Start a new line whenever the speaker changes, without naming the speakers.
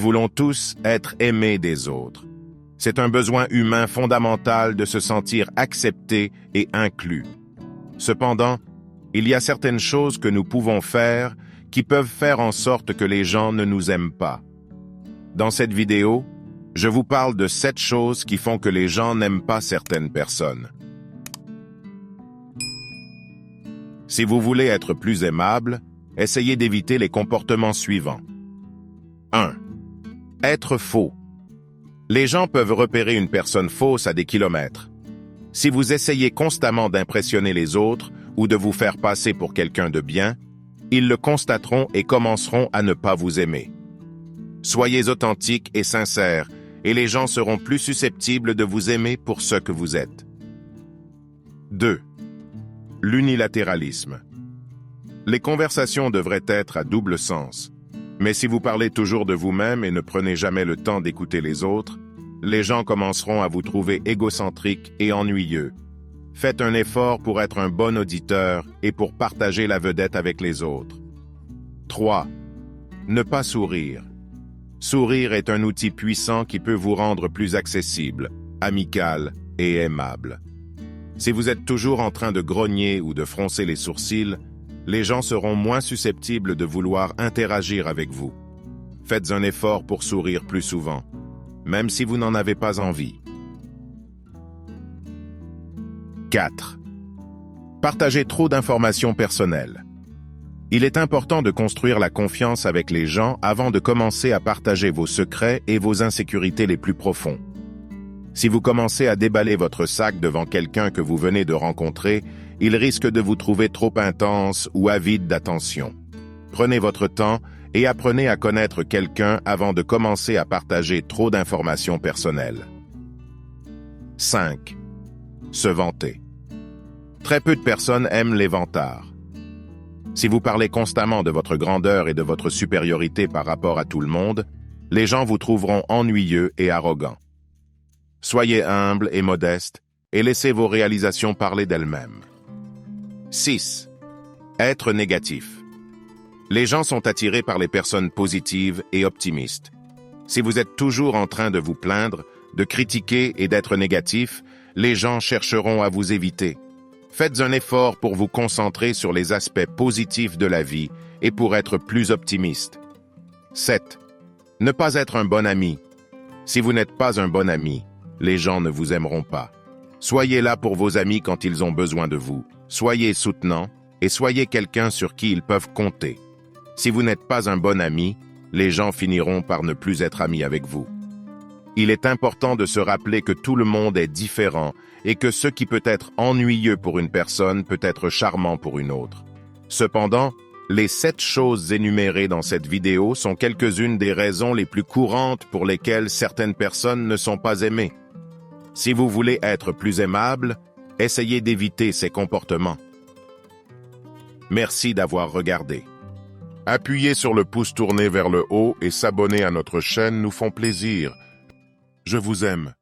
voulons tous être aimés des autres. C'est un besoin humain fondamental de se sentir accepté et inclus. Cependant, il y a certaines choses que nous pouvons faire qui peuvent faire en sorte que les gens ne nous aiment pas. Dans cette vidéo, je vous parle de 7 choses qui font que les gens n'aiment pas certaines personnes. Si vous voulez être plus aimable, essayez d'éviter les comportements suivants. 1. Être faux. Les gens peuvent repérer une personne fausse à des kilomètres. Si vous essayez constamment d'impressionner les autres ou de vous faire passer pour quelqu'un de bien, ils le constateront et commenceront à ne pas vous aimer. Soyez authentique et sincère, et les gens seront plus susceptibles de vous aimer pour ce que vous êtes. 2. L'unilatéralisme. Les conversations devraient être à double sens. Mais si vous parlez toujours de vous-même et ne prenez jamais le temps d'écouter les autres, les gens commenceront à vous trouver égocentrique et ennuyeux. Faites un effort pour être un bon auditeur et pour partager la vedette avec les autres. 3. Ne pas sourire. Sourire est un outil puissant qui peut vous rendre plus accessible, amical et aimable. Si vous êtes toujours en train de grogner ou de froncer les sourcils, les gens seront moins susceptibles de vouloir interagir avec vous. Faites un effort pour sourire plus souvent, même si vous n'en avez pas envie. 4. Partagez trop d'informations personnelles. Il est important de construire la confiance avec les gens avant de commencer à partager vos secrets et vos insécurités les plus profonds. Si vous commencez à déballer votre sac devant quelqu'un que vous venez de rencontrer, il risque de vous trouver trop intense ou avide d'attention. Prenez votre temps et apprenez à connaître quelqu'un avant de commencer à partager trop d'informations personnelles. 5. Se vanter. Très peu de personnes aiment les vantards. Si vous parlez constamment de votre grandeur et de votre supériorité par rapport à tout le monde, les gens vous trouveront ennuyeux et arrogant. Soyez humble et modeste et laissez vos réalisations parler d'elles-mêmes. 6. Être négatif. Les gens sont attirés par les personnes positives et optimistes. Si vous êtes toujours en train de vous plaindre, de critiquer et d'être négatif, les gens chercheront à vous éviter. Faites un effort pour vous concentrer sur les aspects positifs de la vie et pour être plus optimiste. 7. Ne pas être un bon ami. Si vous n'êtes pas un bon ami, les gens ne vous aimeront pas. Soyez là pour vos amis quand ils ont besoin de vous. Soyez soutenant et soyez quelqu'un sur qui ils peuvent compter. Si vous n'êtes pas un bon ami, les gens finiront par ne plus être amis avec vous. Il est important de se rappeler que tout le monde est différent et que ce qui peut être ennuyeux pour une personne peut être charmant pour une autre. Cependant, les 7 choses énumérées dans cette vidéo sont quelques-unes des raisons les plus courantes pour lesquelles certaines personnes ne sont pas aimées. Si vous voulez être plus aimable, essayez d'éviter ces comportements. Merci d'avoir regardé. Appuyez sur le pouce tourné vers le haut et s'abonner à notre chaîne nous font plaisir. Je vous aime.